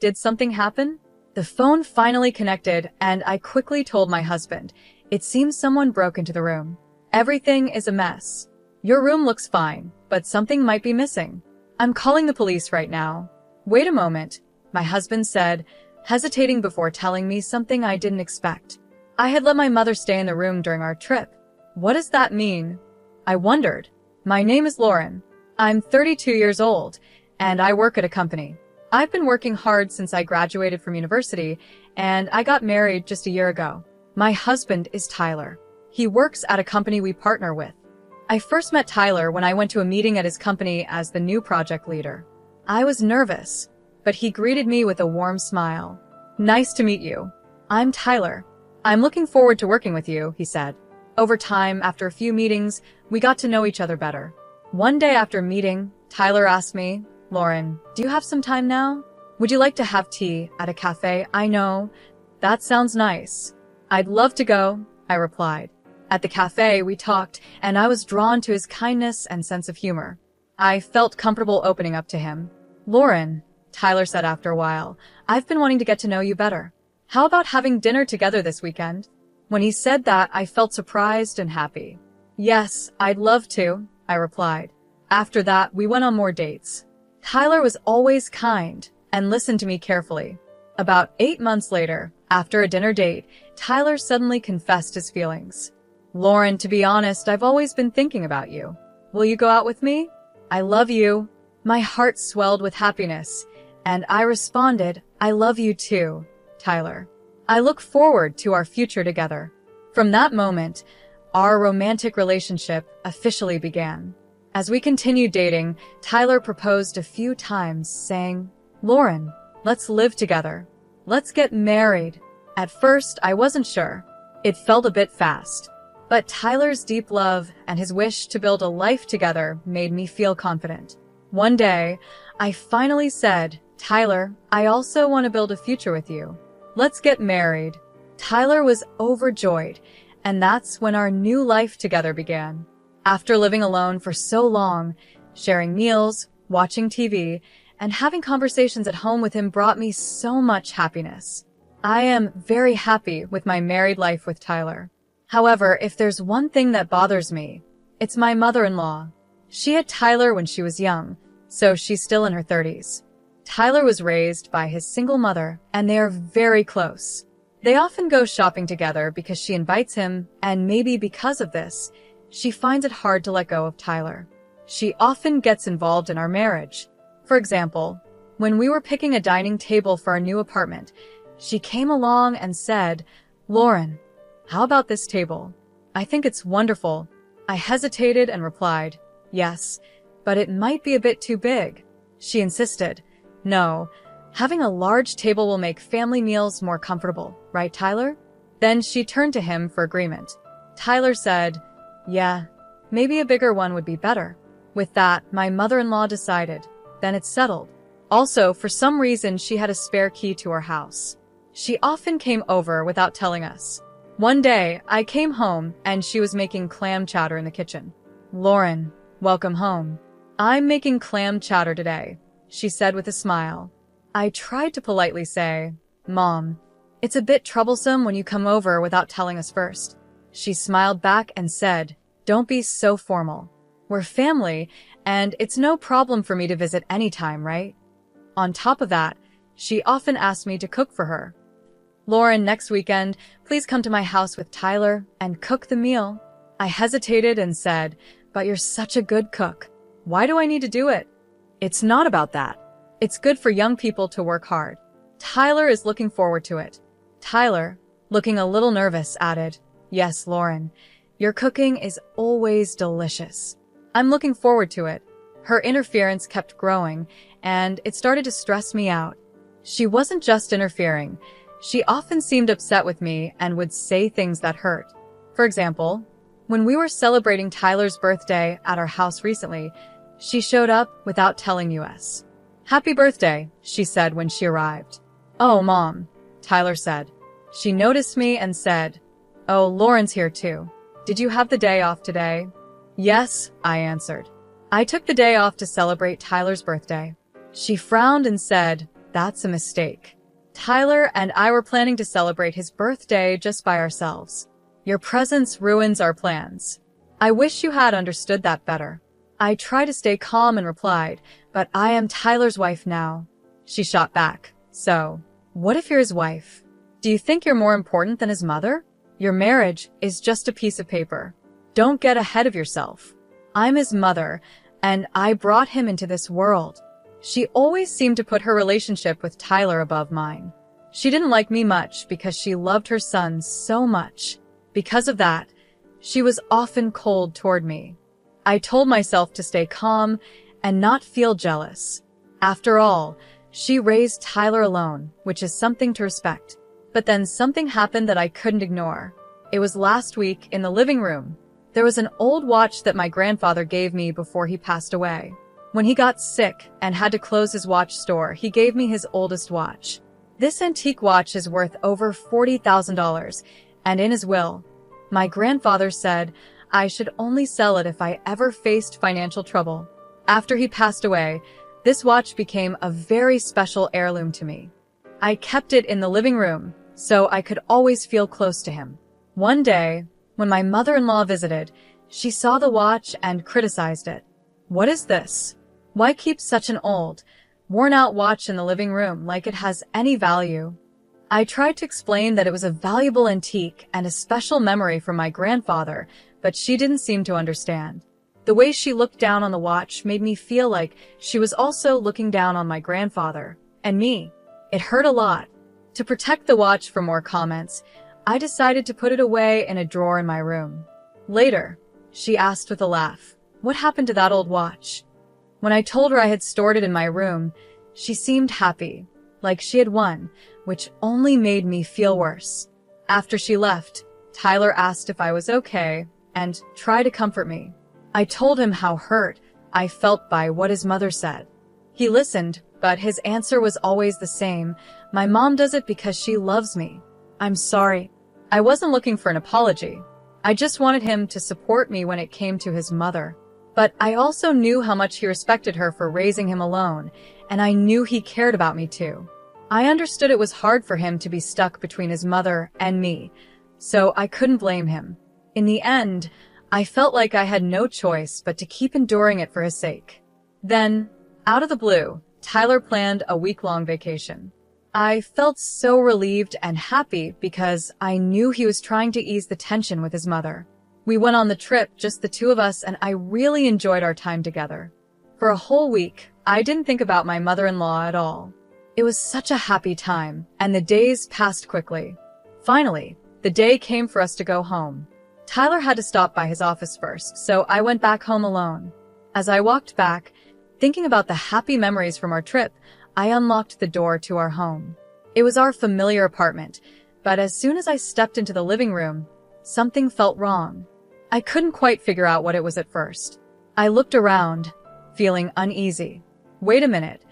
Did something happen? The phone finally connected, and I quickly told my husband. It seems someone broke into the room. Everything is a mess. Your room looks fine, but something might be missing. I'm calling the police right now. Wait a moment, my husband said, hesitating before telling me something I didn't expect. I had let my mother stay in the room during our trip. What does that mean? I wondered. My name is Lauren. I'm 32 years old, and I work at a company. I've been working hard since I graduated from university, and I got married just a year ago. My husband is Tyler. He works at a company we partner with. I first met Tyler when I went to a meeting at his company as the new project leader. I was nervous, but he greeted me with a warm smile. Nice to meet you. I'm Tyler. I'm looking forward to working with you, he said. Over time, after a few meetings, we got to know each other better. One day after meeting, Tyler asked me, Lauren, do you have some time now? Would you like to have tea at a cafe? I know. That sounds nice. I'd love to go, I replied. At the cafe, we talked, and I was drawn to his kindness and sense of humor. I felt comfortable opening up to him. Lauren, Tyler said after a while, I've been wanting to get to know you better. How about having dinner together this weekend? When he said that, I felt surprised and happy. Yes, I'd love to, I replied. After that, we went on more dates. Tyler was always kind and listened to me carefully. About 8 months later, after a dinner date, Tyler suddenly confessed his feelings. Lauren, to be honest, I've always been thinking about you. Will you go out with me? I love you. My heart swelled with happiness, and I responded, I love you too, Tyler. I look forward to our future together. From that moment, our romantic relationship officially began. As we continued dating, Tyler proposed a few times, saying, Lauren, let's live together. Let's get married. At first, I wasn't sure. It felt a bit fast. But Tyler's deep love and his wish to build a life together made me feel confident. One day, I finally said, Tyler, I also want to build a future with you. Let's get married. Tyler was overjoyed, and that's when our new life together began. After living alone for so long, sharing meals, watching TV, and having conversations at home with him brought me so much happiness. I am very happy with my married life with Tyler. However, if there's one thing that bothers me, it's my mother-in-law. She had Tyler when she was young, so she's still in her 30s. Tyler was raised by his single mother, and they are very close. They often go shopping together because she invites him, and maybe because of this, she finds it hard to let go of Tyler. She often gets involved in our marriage. For example, when we were picking a dining table for our new apartment, she came along and said, Lauren, how about this table? I think it's wonderful. I hesitated and replied, yes, but it might be a bit too big. She insisted, no, having a large table will make family meals more comfortable, right, Tyler? Then she turned to him for agreement. Tyler said, yeah, maybe a bigger one would be better. With that, my mother-in-law decided. Then it's settled. Also, for some reason, she had a spare key to our house. She often came over without telling us. One day, I came home and she was making clam chowder in the kitchen. Lauren, welcome home. I'm making clam chowder today, she said with a smile. I tried to politely say, Mom, it's a bit troublesome when you come over without telling us first. She smiled back and said, don't be so formal. We're family, and it's no problem for me to visit anytime, right? On top of that, she often asked me to cook for her. Lauren, next weekend, please come to my house with Tyler and cook the meal. I hesitated and said, but you're such a good cook. Why do I need to do it? It's not about that. It's good for young people to work hard. Tyler is looking forward to it. Tyler, looking a little nervous, added, yes, Lauren, your cooking is always delicious. I'm looking forward to it. Her interference kept growing, and it started to stress me out. She wasn't just interfering. She often seemed upset with me and would say things that hurt. For example, when we were celebrating Tyler's birthday at our house recently, she showed up without telling us. Happy birthday, she said when she arrived. Oh, Mom, Tyler said. She noticed me and said, oh, Lauren's here too. Did you have the day off today? Yes, I answered. I took the day off to celebrate Tyler's birthday. She frowned and said, That's a mistake. Tyler and I were planning to celebrate his birthday just by ourselves. Your presence ruins our plans. I wish you had understood that better. I tried to stay calm and replied, but I am Tyler's wife now. She shot back. So, what if you're his wife? Do you think you're more important than his mother? Your marriage is just a piece of paper. Don't get ahead of yourself. I'm his mother, and I brought him into this world. She always seemed to put her relationship with Tyler above mine. She didn't like me much because she loved her son so much. Because of that, she was often cold toward me. I told myself to stay calm and not feel jealous. After all, she raised Tyler alone, which is something to respect. But then something happened that I couldn't ignore. It was last week in the living room. There was an old watch that my grandfather gave me before he passed away. When he got sick and had to close his watch store, he gave me his oldest watch. This antique watch is worth over $40,000, and in his will, my grandfather said I should only sell it if I ever faced financial trouble. After he passed away, this watch became a very special heirloom to me. I kept it in the living room so I could always feel close to him. One day, when my mother-in-law visited, she saw the watch and criticized it. What is this? Why keep such an old, worn-out watch in the living room like it has any value? I tried to explain that it was a valuable antique and a special memory from my grandfather, but she didn't seem to understand. The way she looked down on the watch made me feel like she was also looking down on my grandfather and me. It hurt a lot. To protect the watch from more comments, I decided to put it away in a drawer in my room. Later, she asked with a laugh, "What happened to that old watch?" When I told her I had stored it in my room, she seemed happy, like she had won, which only made me feel worse. After she left, Tyler asked if I was okay and tried to comfort me. I told him how hurt I felt by what his mother said. He listened, but his answer was always the same. My mom does it because she loves me. I'm sorry. I wasn't looking for an apology. I just wanted him to support me when it came to his mother. But I also knew how much he respected her for raising him alone, and I knew he cared about me too. I understood it was hard for him to be stuck between his mother and me, so I couldn't blame him. In the end, I felt like I had no choice but to keep enduring it for his sake. Then, out of the blue, Tyler planned a week-long vacation. I felt so relieved and happy because I knew he was trying to ease the tension with his mother. We went on the trip, just the two of us, and I really enjoyed our time together. For a whole week, I didn't think about my mother-in-law at all. It was such a happy time, and the days passed quickly. Finally, the day came for us to go home. Tyler had to stop by his office first, so I went back home alone. As I walked back, thinking about the happy memories from our trip, I unlocked the door to our home. It was our familiar apartment, but as soon as I stepped into the living room, something felt wrong. I couldn't quite figure out what it was at first. I looked around, feeling uneasy. Wait a minute.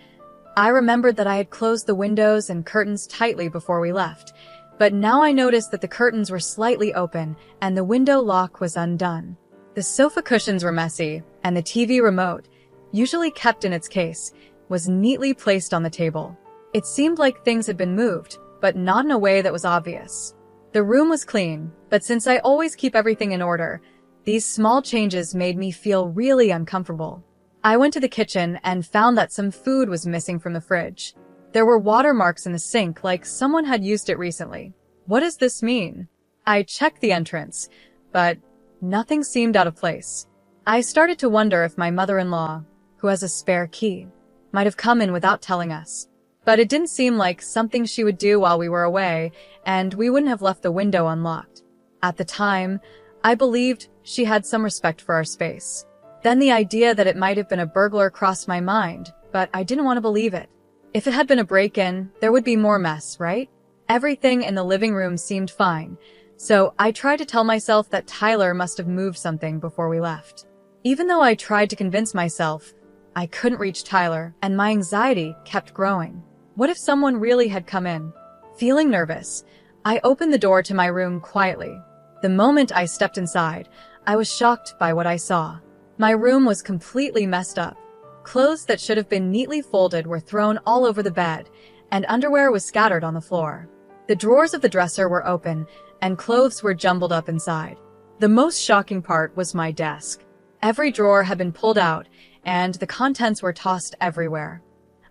I remembered that I had closed the windows and curtains tightly before we left, but now I noticed that the curtains were slightly open and the window lock was undone. The sofa cushions were messy, and the TV remote, usually kept in its case, was neatly placed on the table. It seemed like things had been moved, but not in a way that was obvious. The room was clean, but since I always keep everything in order, these small changes made me feel really uncomfortable. I went to the kitchen and found that some food was missing from the fridge. There were watermarks in the sink, like someone had used it recently. What does this mean? I checked the entrance, but nothing seemed out of place. I started to wonder if my mother-in-law, who has a spare key, might have come in without telling us. But it didn't seem like something she would do while we were away, and we wouldn't have left the window unlocked. At the time, I believed she had some respect for our space. Then the idea that it might have been a burglar crossed my mind, but I didn't want to believe it. If it had been a break-in, there would be more mess, right? Everything in the living room seemed fine, so I tried to tell myself that Tyler must have moved something before we left. Even though I tried to convince myself, I couldn't reach Tyler, and my anxiety kept growing. What if someone really had come in? Feeling nervous, I opened the door to my room quietly. The moment I stepped inside, I was shocked by what I saw. My room was completely messed up. Clothes that should have been neatly folded were thrown all over the bed, and underwear was scattered on the floor. The drawers of the dresser were open, and clothes were jumbled up inside. The most shocking part was my desk. Every drawer had been pulled out, and the contents were tossed everywhere.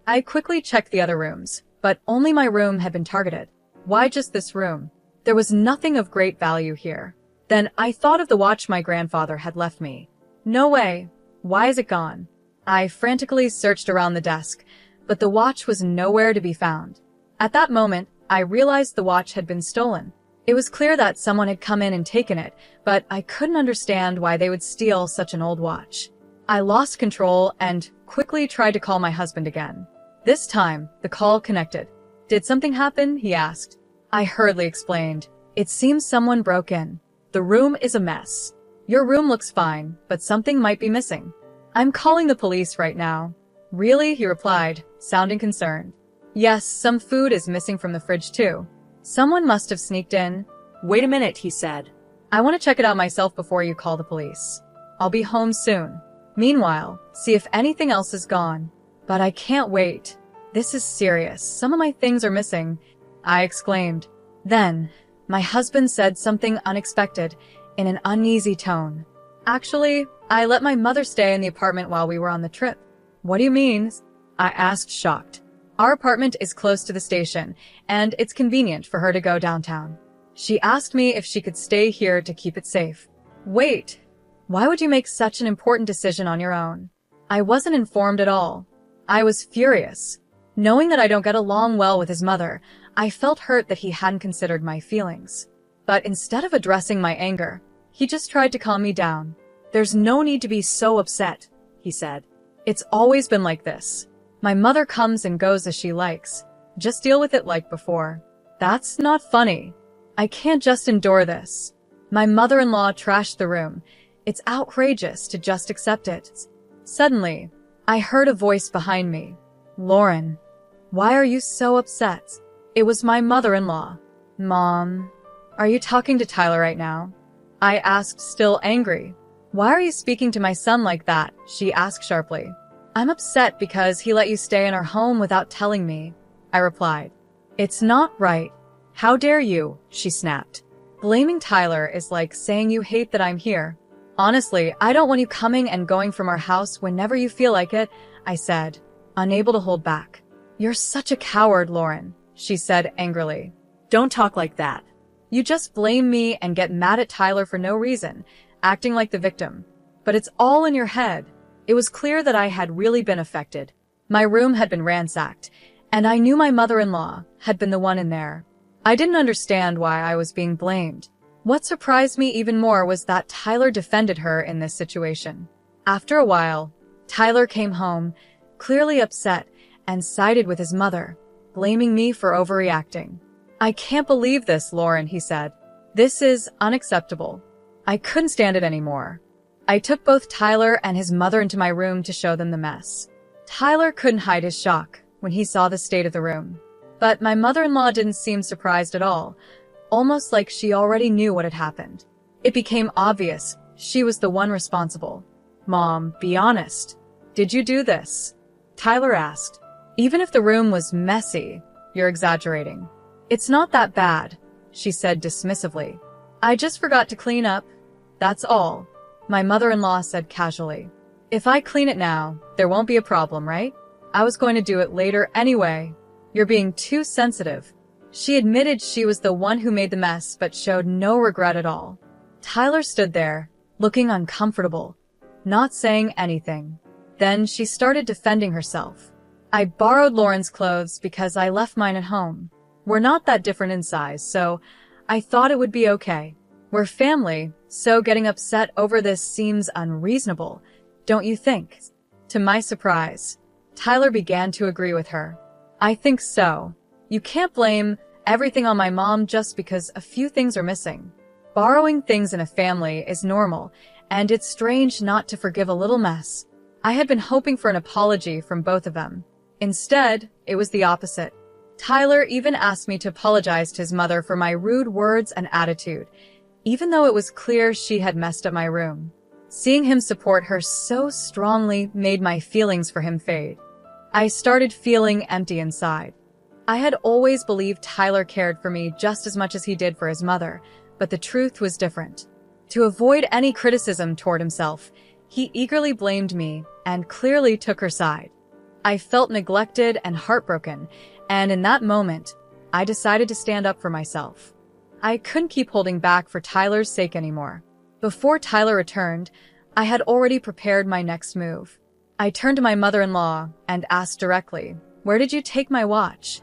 I quickly checked the other rooms, but only my room had been targeted. Why just this room? There was nothing of great value here. Then I thought of the watch my grandfather had left me. No way. Why is it gone? I frantically searched around the desk, but the watch was nowhere to be found. At that moment, I realized the watch had been stolen. It was clear that someone had come in and taken it, but I couldn't understand why they would steal such an old watch. I lost control and quickly tried to call my husband again. This time, the call connected. Did something happen? He asked. I hurriedly explained. It seems someone broke in. The room is a mess. Your room looks fine, but something might be missing. I'm calling the police right now. Really? He replied, sounding concerned. Yes, some food is missing from the fridge too. Someone must have sneaked in. Wait a minute, he said. I want to check it out myself before you call the police. I'll be home soon. Meanwhile, see if anything else is gone. But I can't wait. This is serious. Some of my things are missing, I exclaimed. Then, my husband said something unexpected in an uneasy tone. Actually, I let my mother stay in the apartment while we were on the trip. What do you mean? I asked, shocked. Our apartment is close to the station, and it's convenient for her to go downtown. She asked me if she could stay here to keep it safe. Wait, why would you make such an important decision on your own? I wasn't informed at all. I was furious. Knowing that I don't get along well with his mother, I felt hurt that he hadn't considered my feelings. But instead of addressing my anger, he just tried to calm me down. There's no need to be so upset, he said. It's always been like this. My mother comes and goes as she likes. Just deal with it like before. That's not funny. I can't just endure this. My mother-in-law trashed the room. It's outrageous to just accept it. Suddenly, I heard a voice behind me. Lauren, why are you so upset? It was my mother-in-law. Mom, are you talking to Tyler right now? I asked, still angry. Why are you speaking to my son like that? She asked sharply. I'm upset because he let you stay in our home without telling me, I replied. It's not right. How dare you? She snapped. Blaming Tyler is like saying you hate that I'm here. Honestly, I don't want you coming and going from our house whenever you feel like it, I said, unable to hold back. You're such a coward, Lauren, she said angrily. Don't talk like that. You just blame me and get mad at Tyler for no reason, acting like the victim. But it's all in your head. It was clear that I had really been affected. My room had been ransacked, and I knew my mother-in-law had been the one in there. I didn't understand why I was being blamed. What surprised me even more was that Tyler defended her in this situation. After a while, Tyler came home, clearly upset, and sided with his mother, blaming me for overreacting. I can't believe this, Lauren, he said. This is unacceptable. I couldn't stand it anymore. I took both Tyler and his mother into my room to show them the mess. Tyler couldn't hide his shock when he saw the state of the room. But my mother-in-law didn't seem surprised at all, almost like she already knew what had happened. It became obvious she was the one responsible. Mom, be honest. Did you do this? Tyler asked. Even if the room was messy, you're exaggerating. It's not that bad, she said dismissively. I just forgot to clean up. That's all, my mother-in-law said casually. If I clean it now, there won't be a problem, right? I was going to do it later anyway. You're being too sensitive. She admitted she was the one who made the mess but showed no regret at all. Tyler stood there, looking uncomfortable, not saying anything. Then she started defending herself. I borrowed Lauren's clothes because I left mine at home. We're not that different in size, so I thought it would be okay. We're family, so getting upset over this seems unreasonable, don't you think? To my surprise, Tyler began to agree with her. I think so. You can't blame everything on my mom just because a few things are missing. Borrowing things in a family is normal, and it's strange not to forgive a little mess. I had been hoping for an apology from both of them. Instead, it was the opposite. Tyler even asked me to apologize to his mother for my rude words and attitude, even though it was clear she had messed up my room. Seeing him support her so strongly made my feelings for him fade. I started feeling empty inside. I had always believed Tyler cared for me just as much as he did for his mother, but the truth was different. To avoid any criticism toward himself, he eagerly blamed me and clearly took her side. I felt neglected and heartbroken, and in that moment, I decided to stand up for myself. I couldn't keep holding back for Tyler's sake anymore. Before Tyler returned, I had already prepared my next move. I turned to my mother-in-law and asked directly, "Where did you take my watch?"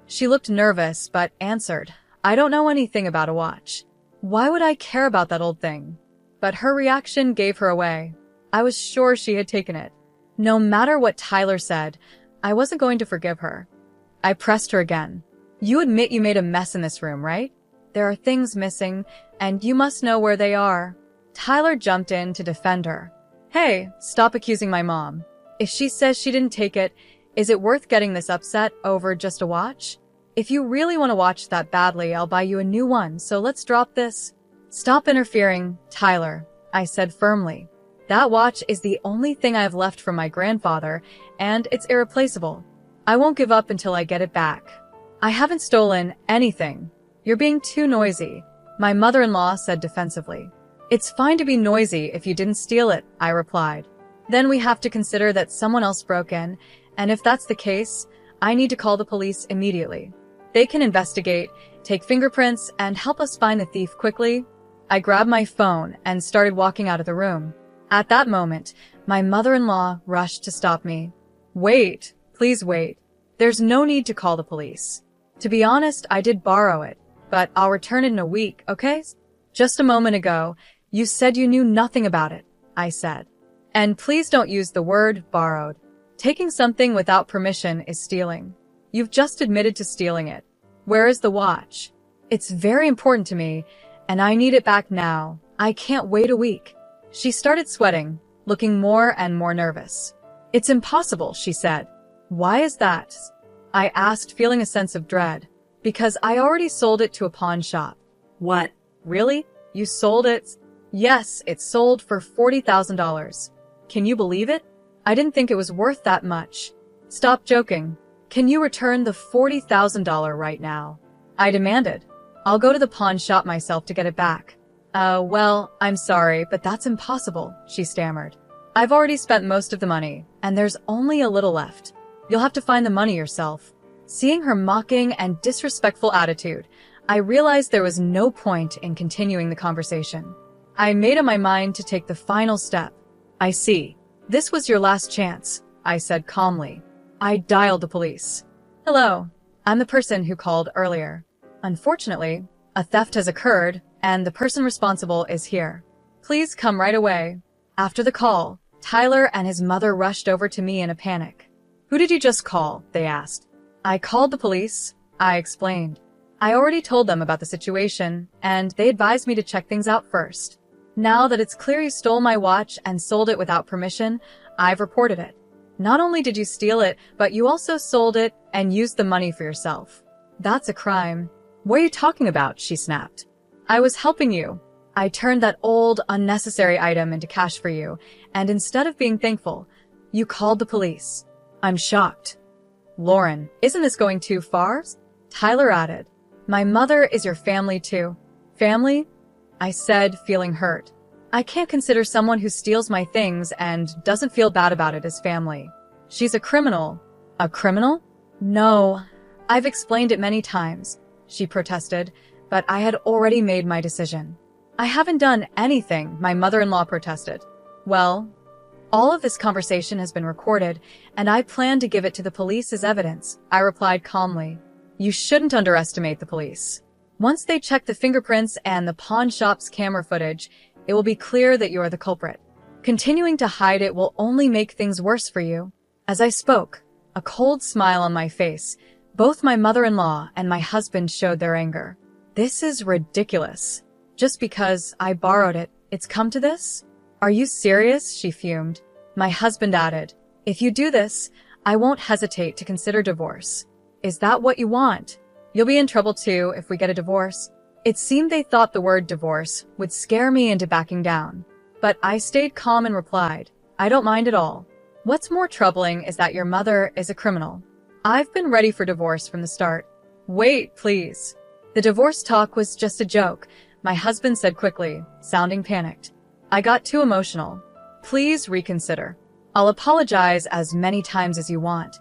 She looked nervous but answered, "I don't know anything about a watch. Why would I care about that old thing?" But her reaction gave her away. I was sure she had taken it. No matter what Tyler said, I wasn't going to forgive her. I pressed her again. "You admit you made a mess in this room, right? There are things missing, and you must know where they are." Tyler jumped in to defend her. "Hey, stop accusing my mom. If she says she didn't take it, is it worth getting this upset over just a watch? If you really want to watch that badly, I'll buy you a new one, so let's drop this." "Stop interfering, Tyler," I said firmly. "That watch is the only thing I have left from my grandfather, and it's irreplaceable. I won't give up until I get it back." "I haven't stolen anything. You're being too noisy," my mother-in-law said defensively. "It's fine to be noisy if you didn't steal it," I replied. "Then we have to consider that someone else broke in, and if that's the case, I need to call the police immediately. They can investigate, take fingerprints, and help us find the thief quickly." I grabbed my phone and started walking out of the room. At that moment, my mother-in-law rushed to stop me. "Wait, please wait. There's no need to call the police. To be honest, I did borrow it, but I'll return it in a week, okay? Just a moment ago, you said you knew nothing about it," I said. "And please don't use the word borrowed. Taking something without permission is stealing. You've just admitted to stealing it. Where is the watch? It's very important to me, and I need it back now. I can't wait a week." She started sweating, looking more and more nervous. "It's impossible," she said. "Why is that?" I asked, feeling a sense of dread. "Because I already sold it to a pawn shop." What? "Really? You sold it?" "Yes, it sold for $40,000. Can you believe it? I didn't think it was worth that much." "Stop joking. Can you return the $40,000 right now?" I demanded. "I'll go to the pawn shop myself to get it back." Well, I'm sorry, but that's impossible," she stammered. "I've already spent most of the money, and there's only a little left. You'll have to find the money yourself." Seeing her mocking and disrespectful attitude, I realized there was no point in continuing the conversation. I made up my mind to take the final step. "I see. This was your last chance," I said calmly. I dialed the police. "Hello, I'm the person who called earlier. Unfortunately, a theft has occurred, and the person responsible is here. Please come right away." After the call, Tyler and his mother rushed over to me in a panic. "Who did you just call?" they asked. "I called the police," I explained. "I already told them about the situation, and they advised me to check things out first. Now that it's clear you stole my watch and sold it without permission, I've reported it. Not only did you steal it, but you also sold it and used the money for yourself. That's a crime." "What are you talking about?" she snapped. "I was helping you. I turned that old, unnecessary item into cash for you, and instead of being thankful, you called the police." I'm shocked. "Lauren, isn't this going too far?" Tyler added. "My mother is your family too." "Family?" I said, feeling hurt. "I can't consider someone who steals my things and doesn't feel bad about it as family. She's a criminal." "A criminal?" "No, I've explained it many times," she protested, but I had already made my decision. "I haven't done anything," my mother-in-law protested. "Well, all of this conversation has been recorded, and I plan to give it to the police as evidence," I replied calmly. "You shouldn't underestimate the police. Once they check the fingerprints and the pawn shop's camera footage, it will be clear that you are the culprit. Continuing to hide it will only make things worse for you." As I spoke, a cold smile on my face, both my mother-in-law and my husband showed their anger. "This is ridiculous. Just because I borrowed it, it's come to this? Are you serious?" she fumed. My husband added, "If you do this, I won't hesitate to consider divorce." "Is that what you want? You'll be in trouble too if we get a divorce." It seemed they thought the word divorce would scare me into backing down. But I stayed calm and replied, "I don't mind at all. What's more troubling is that your mother is a criminal. I've been ready for divorce from the start. Wait, please. The divorce talk was just a joke, my husband said quickly, sounding panicked. I got too emotional. Please reconsider. I'll apologize as many times as you want.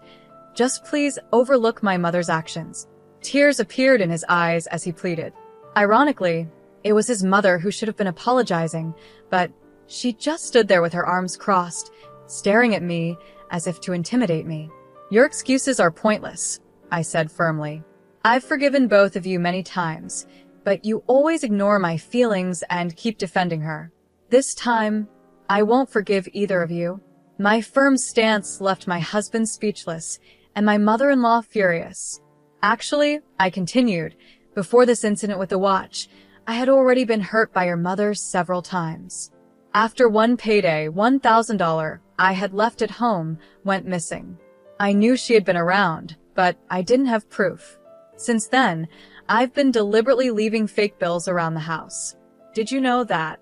Just please overlook my mother's actions. Tears appeared in his eyes as he pleaded. Ironically, it was his mother who should have been apologizing, but she just stood there with her arms crossed, staring at me as if to intimidate me. Your excuses are pointless, I said firmly. I've forgiven both of you many times, but you always ignore my feelings and keep defending her. This time, I won't forgive either of you. My firm stance left my husband speechless and my mother-in-law furious. Actually, I continued, before this incident with the watch, I had already been hurt by your mother several times. After one payday, $1,000 I had left at home went missing. I knew she had been around, but I didn't have proof. Since then, I've been deliberately leaving fake bills around the house. Did you know that?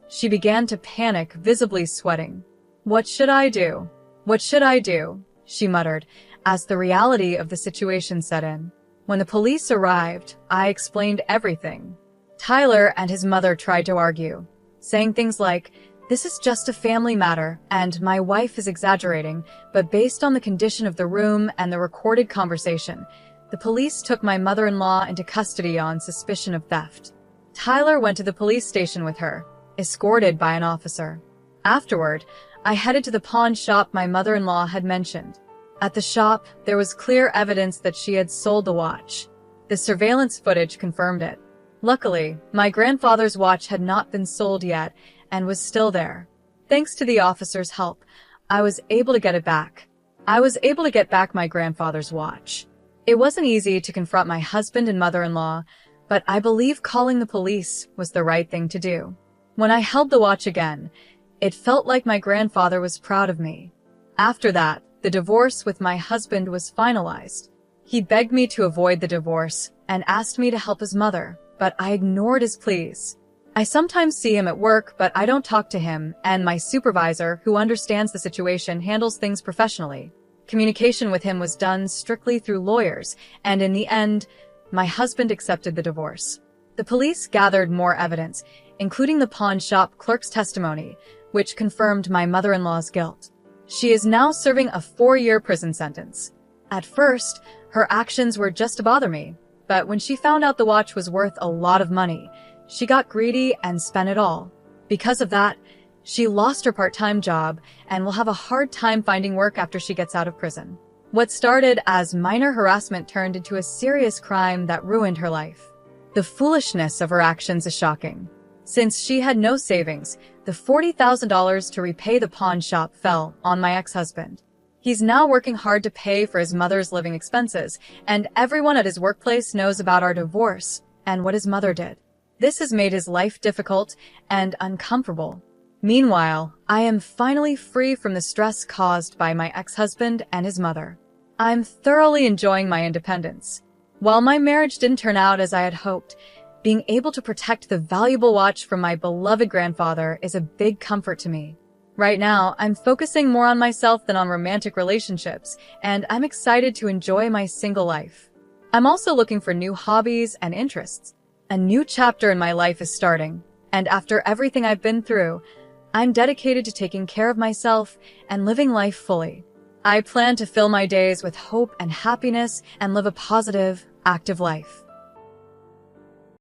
She began to panic, visibly sweating. What should I do? What should I do? She muttered, as the reality of the situation set in. When the police arrived, I explained everything. Tyler and his mother tried to argue, saying things like, "This is just a family matter, and my wife is exaggerating," but based on the condition of the room and the recorded conversation, the police took my mother-in-law into custody on suspicion of theft. Tyler went to the police station with her, escorted by an officer. Afterward, I headed to the pawn shop my mother-in-law had mentioned. At the shop, there was clear evidence that she had sold the watch. The surveillance footage confirmed it. Luckily, my grandfather's watch had not been sold yet and was still there. Thanks to the officer's help, I was able to get it back. I was able to get back my grandfather's watch. It wasn't easy to confront my husband and mother-in-law, but I believe calling the police was the right thing to do. When I held the watch again, it felt like my grandfather was proud of me. After that, the divorce with my husband was finalized. He begged me to avoid the divorce and asked me to help his mother, but I ignored his pleas. I sometimes see him at work, but I don't talk to him, and my supervisor, who understands the situation, handles things professionally. Communication with him was done strictly through lawyers, and in the end, my husband accepted the divorce. The police gathered more evidence, including the pawn shop clerk's testimony, which confirmed my mother-in-law's guilt. She is now serving a 4-year prison sentence. At first, her actions were just to bother me, but when she found out the watch was worth a lot of money, she got greedy and spent it all. Because of that, she lost her part-time job and will have a hard time finding work after she gets out of prison. What started as minor harassment turned into a serious crime that ruined her life. The foolishness of her actions is shocking. Since she had no savings, the $40,000 to repay the pawn shop fell on my ex-husband. He's now working hard to pay for his mother's living expenses, and everyone at his workplace knows about our divorce and what his mother did. This has made his life difficult and uncomfortable. Meanwhile, I am finally free from the stress caused by my ex-husband and his mother. I'm thoroughly enjoying my independence. While my marriage didn't turn out as I had hoped, being able to protect the valuable watch from my beloved grandfather is a big comfort to me. Right now, I'm focusing more on myself than on romantic relationships, and I'm excited to enjoy my single life. I'm also looking for new hobbies and interests. A new chapter in my life is starting, and after everything I've been through, I'm dedicated to taking care of myself and living life fully. I plan to fill my days with hope and happiness and live a positive, active life.